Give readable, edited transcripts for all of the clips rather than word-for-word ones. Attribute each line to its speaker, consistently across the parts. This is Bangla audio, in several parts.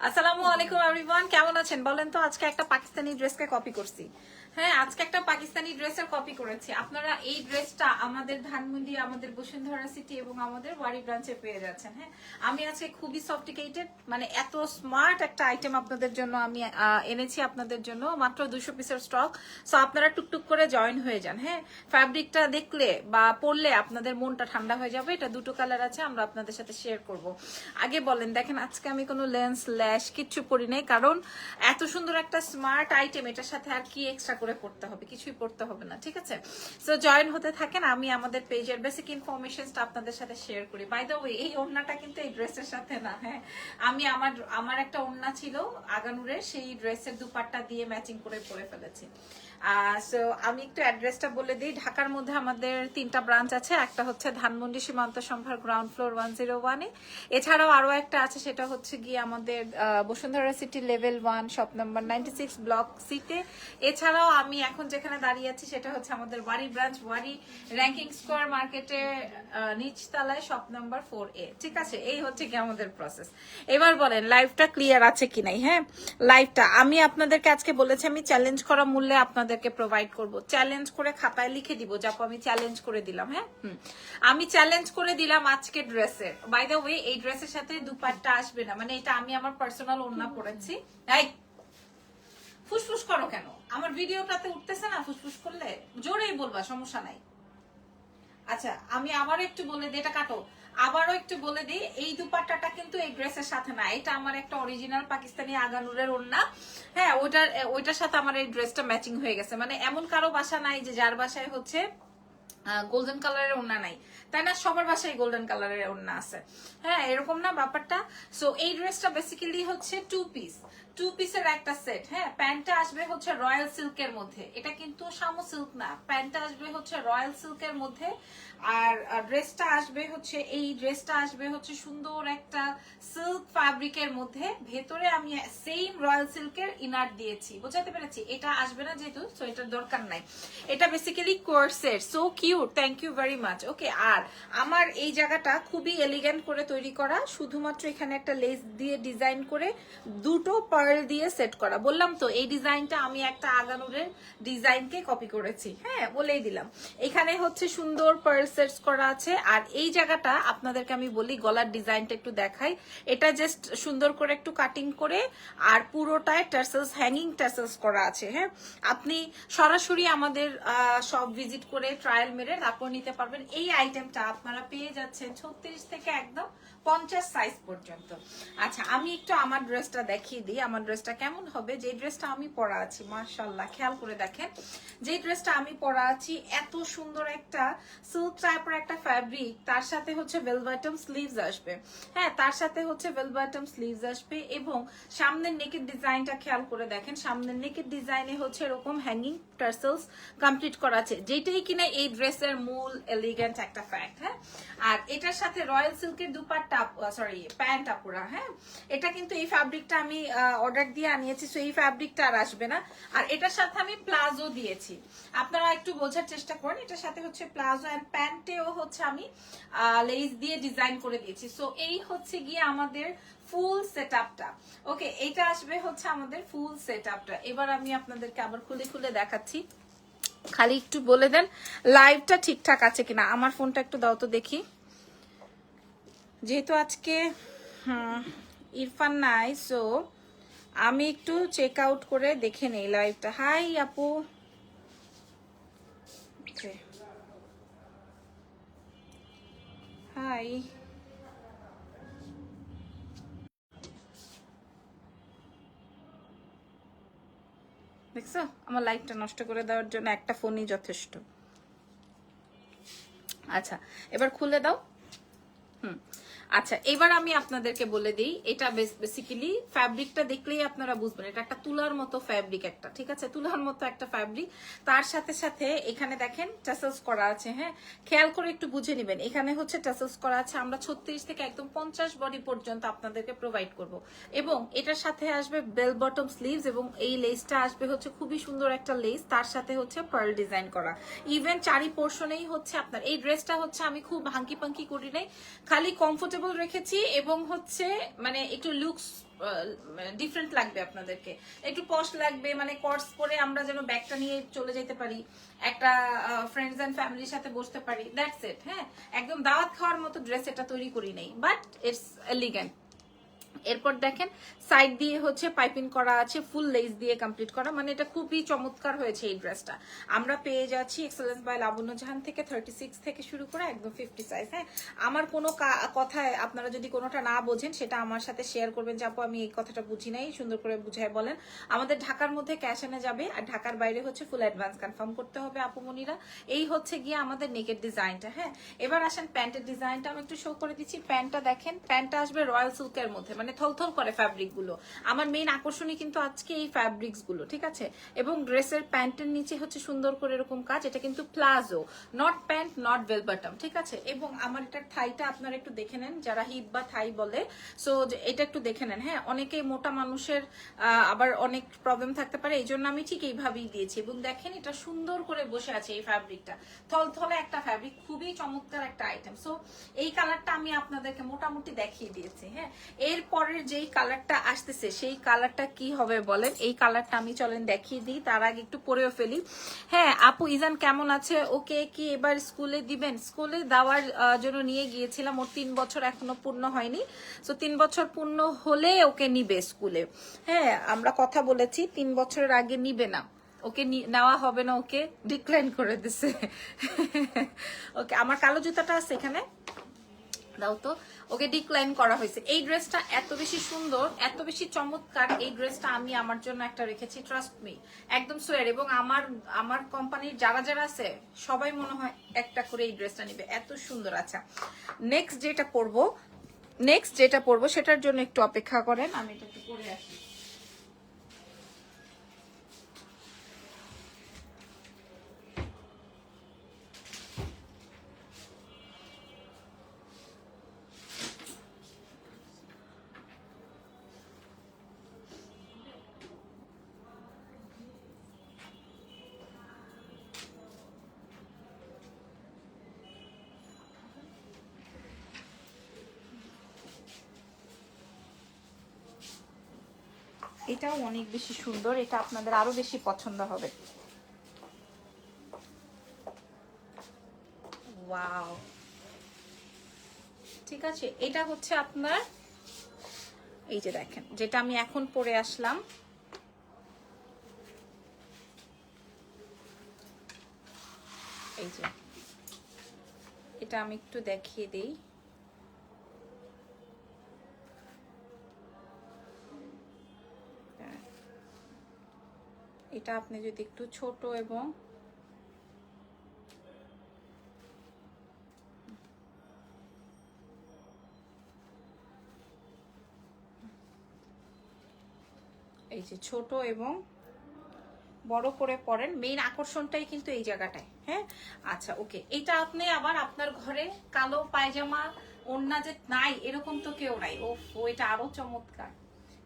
Speaker 1: আসসালামু আলাইকুম এভরিওয়ান, কেমন আছেন বলেন তো? আজকে একটা পাকিস্তানি ড্রেসকে কপি করছি। হ্যাঁ, আজকে একটা পাকিস্তানি ড্রেসের কপি করেছি। আপনারা এই ড্রেসটা আমাদের ধানমন্ডি, আমাদের বসুন্ধরা সিটি এবং আমাদের ওয়ারি ব্রাঞ্চে পেয়ে যাচ্ছেন। হ্যাঁ, আমি আজকে খুবই সফটিকেটেড, মানে এত স্মার্ট একটা আইটেম আপনাদের জন্য আমি এনেছি। আপনাদের জন্য মাত্র 200 পিসের স্টক। সো আপনারা টুকটুক করে জয়েন হয়ে যান। হ্যাঁ, ফ্যাব্রিকটা দেখলে বা পরলে আপনাদের মনটা ঠান্ডা হয়ে যাবে। এটা দুটো কালার আছে, আমরা আপনাদের সাথে শেয়ার করব। আগে বলেন, দেখেন আজকে আমি কোনো লেন্স ল্যাশ কিচ্ছু পরি নাই, কারণ এত সুন্দর একটা স্মার্ট আইটেম, এটার সাথে আর কি এক্সট্রা করে পড়তে হবে? কিছুই পড়তে হবে না, ঠিক আছে? সো জয়েন হতে থাকেন, আমি আমাদের পেজের বেসিক ইনফরমেশনটা আপনাদের সাথে শেয়ার করি। বাই দ্য ওয়ে, এই ওড়নাটা কিন্তু এই ড্রেসের সাথে না। হ্যাঁ, আমি আমার একটা ওড়না ছিল আগানুরের, সেই ড্রেসের দুপাট্টা দিয়ে ম্যাচিং করে পরে ফেলেছি। সো আমি একটু অ্যাড্রেসটা বলে দিই। ঢাকার মধ্যে আমাদের 3টা ব্রাঞ্চ আছে। একটা হচ্ছে ধানমন্ডি সীমান্ত সম্ভার গ্রাউন্ড ফ্লোর 101-এ। এছাড়াও আরো একটা আছে, সেটা হচ্ছে গিয়ে আমাদের Bashundhara city level 1 shop number 96 block সিতে। এছাড়াও আমি এখন যেখানে দাঁড়িয়ে আছি সেটা হচ্ছে আমাদের ওয়ারি ব্রাঞ্চ, ওয়ারি র্যাঙ্কিং স্কোয়ার মার্কেটের নিচতলায় শপ নাম্বার 4A। ঠিক আছে, এই হচ্ছে কি আমাদের প্রসেস। এবার বলেন লাইভটা ক্লিয়ার আছে কি নাই? হ্যাঁ, লাইভটা আমি আপনাদেরকে আজকে বলেছি আমি চ্যালেঞ্জ করা মূল্যে আপনাদেরকে প্রোভাইড করব। চ্যালেঞ্জ করে খাতায় লিখে দিব, যাকে আমি চ্যালেঞ্জ করে দিলাম। হ্যাঁ, আমি চ্যালেঞ্জ করে দিলাম আজকে ড্রেসের। বাই দ্য ওয়ে, এই ড্রেসের সাথে দুপাট্টা আসবে না, মানে এটা আমি আমার পার্সোনাল ওড়না পরেছি। এই ফুসফুস করো কেন? আমার ভিডিওটাতে উঠতেছে না? ফুসফুস করলে জোরেই বলবা, সমস্যা নাই। আচ্ছা, আমি আবারও একটু বলে দিই, এটা কাটো। আবারও একটু বলে দিই, এই দুপাট্টাটা কিন্তু এই ড্রেসের সাথে না। এটা আমার একটা অরিজিনাল পাকিস্তানি আগানুরের ওড়না। হ্যাঁ, ওইটার সাথে আমার এই ড্রেসটা ম্যাচিং হয়ে গেছে। মানে এমন কারো বাসা নাই যে যার বাসায় হচ্ছে গোল্ডেন কালারের ওড়না নাই, তাই না? সবার বাসায় গোল্ডেন কালারের ওড়না আছে। হ্যাঁ, এরকম না ব্যাপারটা। সো এই ড্রেসটা বেসিক্যালি হচ্ছে 2 পিসের একটা সেট। হ্যাঁ, প্যান্টটা আসবে হচ্ছে রয়্যাল সিল্কের মধ্যে। এটা কিন্তু শামু সিল্ক না, প্যান্টটা আসবে হচ্ছে রয়্যাল সিল্কের মধ্যে। আর ড্রেসটা আসবে হচ্ছে সুন্দর একটা সিল্ক ফ্যাব্রিকের মধ্যে। ভেতরে আমি সেম রয়্যাল সিল্কের ইনার দিয়েছি, বোঝাতে পেরেছি? এটা আসবে না যেহেতু, সো এটার দরকার নাই। এটা basically corset, so cute, thank you very much. Okay, আর আমার এই জায়গাটা খুবই এলিগেন্ট করে তৈরি করা, শুধুমাত্র এখানে একটা লেস দিয়ে ডিজাইন করে দুটো পার্ল দিয়ে সেট করা। বললাম তো, এই ডিজাইনটা আমি একটা আগানুরের ডিজাইনকে কপি করেছি। হ্যাঁ, বলেই দিলাম। এখানে হচ্ছে সুন্দর পার্ল সেটস করা আছে। আর এই জায়গাটা আপনাদেরকে আমি বলি, গলার ডিজাইনটা একটু দেখাই। এটা জাস্ট সুন্দর করে একটু কাটিং করে, আর পুরোটায় টার্সেলস, হ্যাঙ্গিং টার্সেলস করা আছে। হ্যাঁ, আপনি সরাসরি আমাদের সব ভিজিট করে ট্রায়াল মেরে তারপর নিতে পারবেন। এই আইটেমটা আপনারা পেয়ে যাচ্ছেন 36 থেকে একদম 50 সাইজ পর্যন্ত। আচ্ছা, আমি একটু আমার ড্রেসটা দেখিয়ে দিই, আমার ড্রেসটা কেমন হবে। যে ড্রেসটা আমি পরা আছি, মাশাআল্লাহ, খেয়াল করে দেখেন। যে ড্রেসটা আমি পরা আছি, এত সুন্দর একটা সিল্ক টাইপের একটা ফ্যাব্রিক, তার সাথে হচ্ছে ভেলভেটম স্লিভস আসবে। হ্যাঁ, তার সাথে হচ্ছে ভেলভেটম স্লিভস আসবে, এবং সামনের নেকের ডিজাইনটা খেয়াল করে দেখেন। সামনের নেকের ডিজাইনে হচ্ছে এরকম হ্যাঙ্গিং টার্সেলস কমপ্লিট করা আছে, যেটাই কিনা এই ড্রেসের মূল এলিগেন্ট একটা ফ্যাক্ট। হ্যাঁ, আর এটার সাথে রয়্যাল সিল্কের দুপাট্টা, সরি প্যান্ট আপুরা। হ্যাঁ, এটা কিন্তু এই ফ্যাব্রিকটা আমি অর্ডার দিয়ে আনিয়েছি, সো এই ফ্যাব্রিকটা আর আসবে না। আর এটার সাথে আমি প্লাজো দিয়েছি, আপনারা একটু বোঝার চেষ্টা করেন। এটার সাথে হচ্ছে প্লাজো, এন্ড প্যান্টেও হচ্ছে আমি লেস দিয়ে ডিজাইন করে দিয়েছি। সো এই হচ্ছে গিয়ে আমাদের ফুল সেটআপটা। ওকে, এটা আসবে হচ্ছে আমাদের ফুল সেটআপটা। এবার আমি আপনাদেরকে আবার খুলে খুলে দেখাচ্ছি, খালি একটু বলে দেন লাইভটা ঠিকঠাক আছে কিনা। আমার ফোনটা একটু দাও তো দেখি, যেহেতু আজকে ইরফান নাই, সো আমি একটু চেক আউট করে দেখে নেই লাইভটা। হাই আপু, হাই। দেখছো, আমার লাইভটা নষ্ট করে দেওয়ার জন্য একটা ফোনই যথেষ্ট। আচ্ছা, এবার খুলে দাও। আচ্ছা, এবার আমি আপনাদেরকে বলে দিই, এটা বেসিক্যালি ফ্যাব্রিকটা দেখলেই আপনারা বুঝবেন এটা একটা তুলার মতো ফ্যাব্রিক একটা। ঠিক আছে, তুলার মতো একটা ফ্যাব্রিক। তার সাথে সাথে এখানে দেখেন টাসেলস করা আছে। হ্যাঁ, খেয়াল করে একটু বুঝে নেবেন, এখানে হচ্ছে টাসেলস করা আছে। আমরা 36 থেকে একদম 50 বডি পর্যন্ত আপনাদেরকে প্রোভাইড করব, এবং এটার সাথে আসবে বেল বটম স্লিভস, এবং এই লেসটা আসবে হচ্ছে খুবই সুন্দর একটা লেস, তার সাথে হচ্ছে পার্ল ডিজাইন করা। ইভেন চারি পোর্শনেই হচ্ছে আপনার এই ড্রেসটা হচ্ছে আমি খুব হাঙ্কি পাঙ্কি করি নাই, খালি কমফোর্টেবল রেখেছি এবং হচ্ছে মানে একটু লুকস ডিফারেন্ট লাগবে আপনাদেরকে, একটু পশ লাগবে, মানে কর্স পরে আমরা যেন ব্যাগটা নিয়ে চলে যেতে পারি, একটা ফ্রেন্ডস এন্ড ফ্যামিলির সাথে বসতে পারি, দ্যাটস ইট। হ্যাঁ, একদম দাওয়াত খাওয়ার মতো ড্রেস এটা তৈরি করি নাই, বাট ইটস এলিগেন্ট। এরপর দেখেন সাইড দিয়ে হচ্ছে পাইপিং করা আছে, ফুল লেস দিয়ে কমপ্লিট করা, মানে এটা খুবই চমৎকার হয়েছে এই ড্রেসটা। আমরা পেয়ে যাচ্ছি এক্সেলেন্স বাই লাবণ্য জাহান থেকে 36 থেকে শুরু করে একদম 50 সাইজ। হ্যাঁ, আমার কোনো কথায় আপনারা যদি কোনোটা না বোঝেন সেটা আমার সাথে শেয়ার করবেন যে আপু আমি এই কথাটা বুঝি নাই, সুন্দর করে বুঝায় বলেন। আমাদের ঢাকার মধ্যে ক্যাশ এনে যাবে, আর ঢাকার বাইরে হচ্ছে ফুল অ্যাডভান্স কনফার্ম করতে হবে আপুমনিরা। এই হচ্ছে গিয়ে আমাদের নেকের ডিজাইনটা। হ্যাঁ, এবার আসেন প্যান্টের ডিজাইনটা আমি একটু শো করে দিচ্ছি। প্যান্টটা দেখেন, প্যান্টটা আসবে রয়্যাল সিল্কের মধ্যে, মানে থলথল করে ফ্যাব্রিক গুলো। আমার মেইন আকর্ষণই কিন্তু আজকে এই ফ্যাব্রিক্স গুলো, ঠিক আছে। এবং ড্রেসের প্যান্টের নিচে হচ্ছে সুন্দর করে এরকম কাজ, এটা কিন্তু palazzo, not pant, not bell bottom, ঠিক আছে। এবং আমার এটার থাইটা আপনারা একটু দেখে নেন, যারা হিপ বা থাই বলে, সো এটা একটু দেখে নেন। হ্যাঁ, অনেকে মোটা মানুষের আবার অনেক প্রবলেম থাকতে পারে, এই জন্য আমি ঠিক এইভাবেই দিয়েছি। এবং দেখেন এটা সুন্দর করে বসে আছে এই ফ্যাব্রিকটা, থলথলে একটা ফ্যাব্রিক, খুবই চমৎকার একটা আইটেম। সো এই কালারটা আমি আপনাদেরকে মোটামুটি দেখিয়ে দিয়েছি। হ্যাঁ, এর পরের যেই কালারটা আসতেছে সেই কালারটা কি হবে বলেন, এই কালারটা আমি চলেন দেখিয়ে দিই, তার আগে একটু পরেও ফেলি। হ্যাঁ, আপু ইজান কেমন আছে? ওকে কি এবার স্কুলে দিবেন? স্কুলে দেওয়ার জন্য নিয়ে গিয়েছিলাম, ওর 3 বছর এখনো পূর্ণ হয়নি, সো 3 বছর পূর্ণ হলে ওকে নিবে স্কুলে। হ্যাঁ, আমরা কথা বলেছি 3 বছরের আগে নিবে না, ওকে নেওয়া হবে না, ওকে ডিক্লাইন করে দিছে। ওকে, আমার কালো জুতাটা আছে এখানে, দাও তো। ওকে ডিক্লাইন করা হয়েছে। এই ড্রেসটা এত বেশি সুন্দর, এত বেশি চমৎকার, এই ড্রেসটা আমি আমার জন্য একটা রেখেছি, ট্রাস্ট মি, একদম সোয়ার। এবং আমার কোম্পানির যারা যারা আছে সবাই মনে হয় একটা করে এই ড্রেসটা নিবে, এত সুন্দর। আচ্ছা, নেক্সট যেটা পরবো সেটার জন্য একটু অপেক্ষা করেন, আমি এটা একটু পরে আসি। এটাও অনেক বেশি সুন্দর, এটা আপনাদের আরো বেশি পছন্দ হবে। ওয়াও, ঠিক আছে। এটা হচ্ছে আপনার, এই যে দেখেন যেটা আমি এখন পরে আসলাম, এই যে এটা আমি একটু দেখিয়ে দিই। এটা আপনি যদি একটু ছোট এবং এই যে ছোট এবং বড় করে পরেন, মেইন আকর্ষণটাই কিন্তু এই জায়গাটায়। হ্যাঁ, আচ্ছা ওকে। এটা আপনি আবার আপনার ঘরে কালো পায়জামা ওড়না যে নাই এরকম তো কেউ নাই, ও এটা আরো চমৎকার।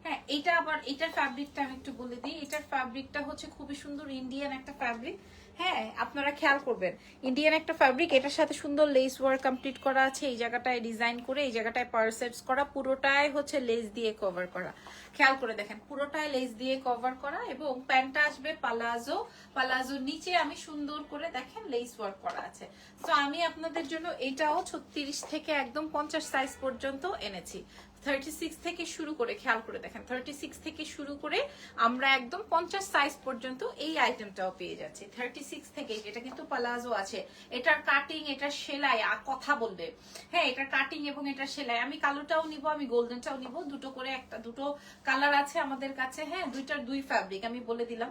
Speaker 1: হ্যাঁ, এটা আবার এটার ফ্যাব্রিকটা আমি একটু বলে দিই। এটার ফ্যাব্রিকটা হচ্ছে খুবই সুন্দর, ইন্ডিয়ান একটা ফ্যাব্রিক। হ্যাঁ, আপনারা খেয়াল করবেন, ইন্ডিয়ান একটা ফ্যাব্রিক, এটার সাথে সুন্দর লেস ওয়ার্ক কমপ্লিট করা আছে, এই জায়গাটায় ডিজাইন করে, এই জায়গাটায় পার্সেটস করা, পুরোটাই হচ্ছে লেস দিয়ে কভার করা। খেয়াল করে দেখেন, পুরোটাই লেস দিয়ে কভার করা। এবং প্যান্টটা আসবে পালাজো, পালাজোর নিচে আমি সুন্দর করে দেখেন লেস ওয়ার্ক করা আছে। তো আমি আপনাদের জন্য এটাও 36 থেকে একদম 50 সাইজ পর্যন্ত এনেছি। 36 থেকে শুরু করে, খেয়াল করে দেখেন, 36 থেকে শুরু করে আমরা একদম 50 সাইজ পর্যন্ত এই আইটেমটাও পেয়ে যাচ্ছি। 36 থেকে, এটা কিন্তু পালাজো আছে, এটার কাটিং, এটার সেলাই কথা বলবে। হ্যাঁ, এটার কাটিং এবং এটার সেলাই, আমি কালোটাও নিব, আমি গোল্ডেনটাও নিব, দুটো করে, দুটো কালার আছে আমাদের কাছে। হ্যাঁ, দুইটার দুই ফ্যাব্রিক আমি বলে দিলাম।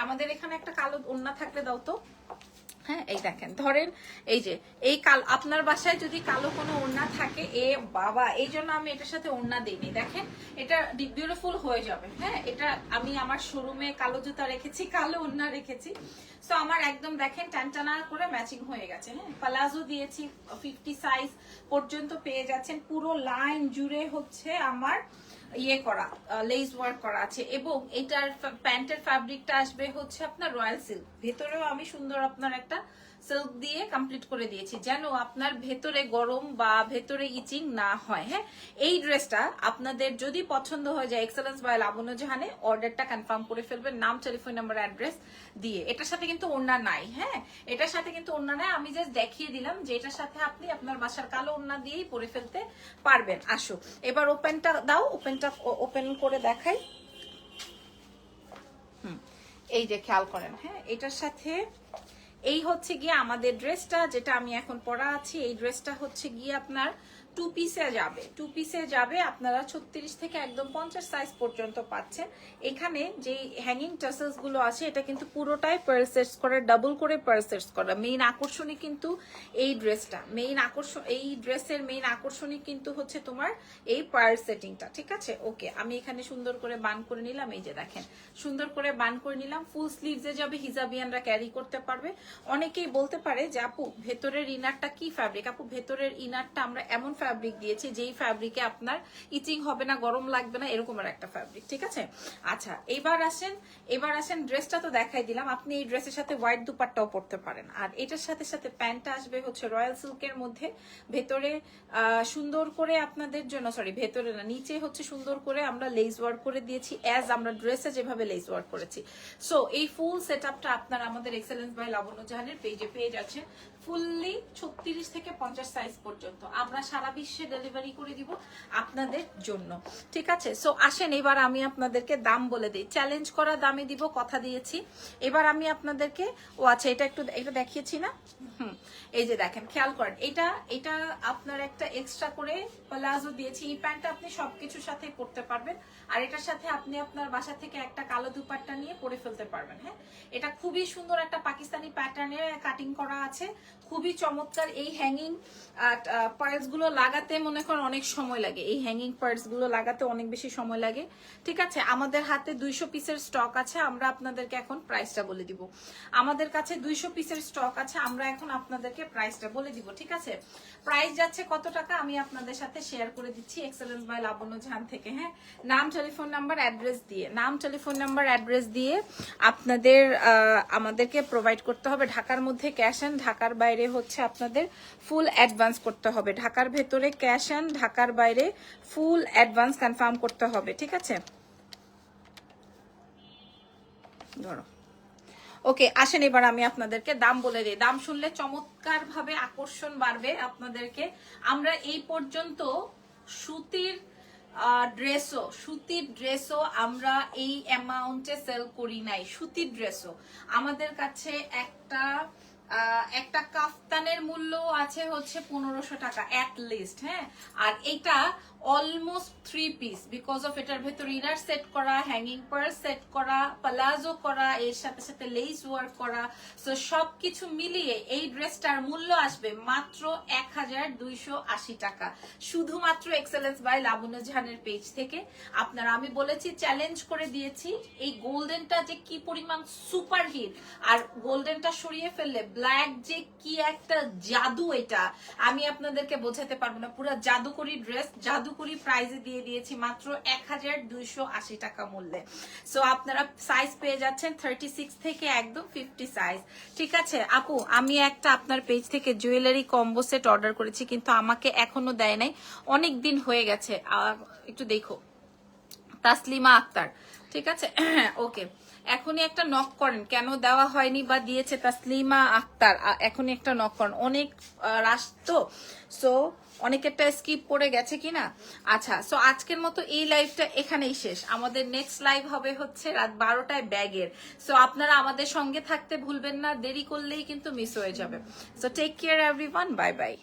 Speaker 1: আমাদের এখানে একটা কালো ওড়না থাকলে দাও তো। হ্যাঁ, এই দেখেন, ধরেন এই যে এই আপনার বাসায় যদি কালো কোনো ওড়না থাকে, এ বাবা, এই জন্য আমি এটার সাথে ওড়না দিইনি। দেখেন এটা বিউটিফুল হয়ে যাবে। হ্যাঁ, এটা আমি আমার শোরুমে কালো জুতা রেখেছি, কালো ওড়না রেখেছি, সো আমার একদম দেখেন টানটানা করে ম্যাচিং হয়ে গেছে। হ্যাঁ, প্লাজো দিয়েছি, 50 সাইজ পর্যন্ত পেয়ে যাচ্ছেন। পুরো লাইন জুড়ে হচ্ছে আমার ইয়ে করা, লেস ওয়ার্ক করা আছে। এবং এটার প্যান্টের ফ্যাব্রিকটা আসবে হচ্ছে আপনার রয়্যাল সিল্ক, ভেতরেও আমি সুন্দর আপনার একটা সিল্ক দিয়ে কমপ্লিট করে দিয়েছি, যেন আপনার ভেতরে গরম বা ভেতরে ইচিং না হয়। হ্যাঁ, এই ড্রেসটা আপনাদের যদি পছন্দ হয়ে যায় এক্সেলেন্স বাই লাবণ্য জাহানে অর্ডারটা কনফার্ম করে ফেলবেন, নাম, টেলিফোন নাম্বার, অ্যাড্রেস দিয়ে। এটার সাথে কিন্তু ওড়না নাই। হ্যাঁ, এটার সাথে কিন্তু ওড়না নাই, আমি জাস্ট দেখিয়ে দিলাম যে এটার সাথে আপনি আপনার বাসার কালো ওড়না দিয়েই পরে ফেলতে পারবেন। আসো এবার ওপেনটা দাও, ওপেনটা ওপেন করে দেখাই। এই যে খেয়াল করেন, হ্যাঁ এটার সাথে এই হচ্ছে গিয়ে আমাদের ড্রেসটা, যেটা আমি এখন পরা আছি। এই ড্রেসটা হচ্ছে গিয়ে আপনার 2 পিসে যাবে, 2 পিসে যাবে। আপনারা 36 থেকে একদম 50 সাইজ পর্যন্ত পাচ্ছেন। এখানে যে হ্যাঙ্গিং টাসেলস গুলো আছে এটা কিন্তু পুরোটাই পার্ল সেটস করে, ডাবল করে পার্ল সেটস করা। মেইন আকর্ষণই কিন্তু এই ড্রেসটা, মেইন আকর্ষণ, এই ড্রেসের মেইন আকর্ষণই কিন্তু হচ্ছে তোমার এই পার্ল সেটিংটা। ঠিক আছে, ওকে আমি এখানে সুন্দর করে বান করে নিলাম। এই যে দেখেন সুন্দর করে বান করে নিলাম। ফুল স্লিভসে যাবে, হিজাবিয়ানরা ক্যারি করতে পারবে। অনেকেই বলতে পারে যে আপু ভেতরের ইনারটা কি ফ্যাব্রিক? আপু ভেতরের ইনারটা আমরা এমন ফ্যাব্রিক দিয়েছি যেই ফ্যাব্রিকে আপনার ইচিং হবে না, গরম লাগবে না, এরকম একটা ফ্যাব্রিক। ঠিক আছে, আচ্ছা এবার আসেন ড্রেসটা তো দেখাই দিলাম। আপনি এই ড্রেসের সাথে হোয়াইট দুপাট্টাও পরতে পারেন। আর এটার সাথে সাথে প্যান্টটা আসবে হচ্ছে রয়্যাল সিল্কের মধ্যে, ভেতরে সুন্দর করে আপনাদের জন্য, সরি ভেতরে না নিচে হচ্ছে সুন্দর করে আমরা লেস ওয়ার্ক করে দিয়েছি, অ্যাজ আমরা ড্রেসে যেভাবে লেস ওয়ার্ক করেছি। সো এই ফুল সেট আপটা আপনার আমাদের এক্সেলেন্স বাই লাবণ্য জাহানের পেজে পেয়ে যাচ্ছে। ফুললি 36 থেকে 50 সাইজ পর্যন্ত আমরা সারা বিশ্বে ডেলিভারি করে দিব আপনাদের জন্য। ঠিক আছে, সো আসেন এবার আমি আপনাদেরকে দাম বলে দিই। চ্যালেঞ্জ করা দামে দিব, কথা দিয়েছি। এবার আমি আপনাদেরকে, ও আচ্ছা এটা দেখিয়েছি না? এই যে দেখেন খেয়াল করেন, এটা আপনার একটা এক্সট্রা করে প্লাজো দিয়েছি। এই প্যান্টটা আপনি সবকিছুর সাথে পরতে পারবেন। আর এটার সাথে আপনি আপনার বাসা থেকে একটা কালো দুপাট্টা নিয়ে পরে ফেলতে পারবেন। হ্যাঁ, এটা খুবই সুন্দর একটা পাকিস্তানি প্যাটার্নের কাটিং করা আছে, খুবই চমৎকার। এই হ্যাঙ্গিং পার্টস গুলো লাগাতে মনে করেন অনেক সময় লাগে, এই হ্যাঙ্গিং পার্টস গুলো লাগাতে অনেক বেশি সময় লাগে। ঠিক আছে, আমাদের হাতে 200 পিসের স্টক আছে। আমরা আপনাদেরকে এখন প্রাইসটা বলে দিব। আমাদের কাছে 200 পিসের স্টক আছে, আমরা এখন আপনাদেরকে প্রাইসটা বলে দিব। ঠিক আছে, প্রাইস যাচ্ছে কত টাকা আমি আপনাদের সাথে শেয়ার করে দিচ্ছি এক্সেলেন্স বাই লাবণ্য জাহান থেকে। হ্যাঁ, নাম, টেলিফোন নাম্বার, অ্যাড্রেস দিয়ে, নাম, টেলিফোন নাম্বার, অ্যাড্রেস দিয়ে আপনাদের আমাদেরকে প্রোভাইড করতে হবে। ঢাকার মধ্যে ক্যাশ অ্যান্ড, ঢাকার বাইরে হচ্ছে আপনাদের ফুল অ্যাডভান্স করতে হবে। ঢাকার ভেতরে ক্যাশ অ্যান্ড, ঢাকার বাইরে ফুল অ্যাডভান্স কনফার্ম করতে হবে। ঠিক আছে, ধরো ওকে। আসেন এবার আমি আপনাদেরকে দাম বলে দিই। দাম শুনলে চমৎকার ভাবে আকর্ষণ বাড়বে আপনাদেরকে। আমরা এই পর্যন্ত সুতির ড্রেসও আমরা এই অ্যামাউন্টে সেল করি নাই। সুতির ড্রেসও আমাদের কাছে একটা কাফতানের মূল্য আছে হচ্ছে 1500 টাকা অ্যাট লিস্ট। হ্যাঁ, আর এটা অলমোস্ট 3 পিস, বিকজ অফ এটার ভেতর ইনার সেট করা, হ্যাঙ্গিং পার্স সেট করা, প্লাজো করা, এর সাথে সাথে লেস ওয়ার্ক করা। সো সবকিছু মিলিয়ে এই ড্রেসটার মূল্য আসবে মাত্র 1280 টাকা, শুধুমাত্র এক্সেলেন্স বাই লাবণ্য জাহানের পেজ থেকে। আপনারা, আমি বলেছি চ্যালেঞ্জ করে দিয়েছি, এই গোল্ডেনটা যে কি পরিমাণ সুপার হিট, আর গোল্ডেনটা সরিয়ে ফেললে ব্ল্যাক যে কি একটা জাদু, এটা আমি আপনাদেরকে বোঝাতে পারবো না। পুরো জাদুকরি ড্রেস, জাদুকরি প্রাইজে দিয়ে দিয়েছি মাত্র 1280 টাকা মূল্যে। সো আপনারা সাইজ পেয়ে যাচ্ছেন 36 থেকে একদম 50 সাইজ। ঠিক আছে আপু, আমি একটা আপনার পেজ থেকে জুয়েলারি কম্বো সেট অর্ডার করেছি, কিন্তু আমাকে এখনো দেয় নাই, অনেক দিন হয়ে গেছে। একটু দেখো, তাসলিমা আক্তার। ঠিক আছে, ওকে এখনই একটা নক করেন, কেন দেওয়া হয়নি বা দিয়েছে তাসলিমা আক্তার, এখনই একটা নক করেন। অনেক রাশ তো, সো অনেকেরটা স্কিপ করে গেছে কিনা। আচ্ছা, সো আজকের মতো এই লাইভটা এখানেই শেষ। আমাদের নেক্সট লাইভ হবে হচ্ছে রাত 12টায় ব্যাগের। সো আপনারা আমাদের সঙ্গে থাকতে ভুলবেন না, দেরি করলেই কিন্তু মিস হয়ে যাবে। So take care everyone, bye by.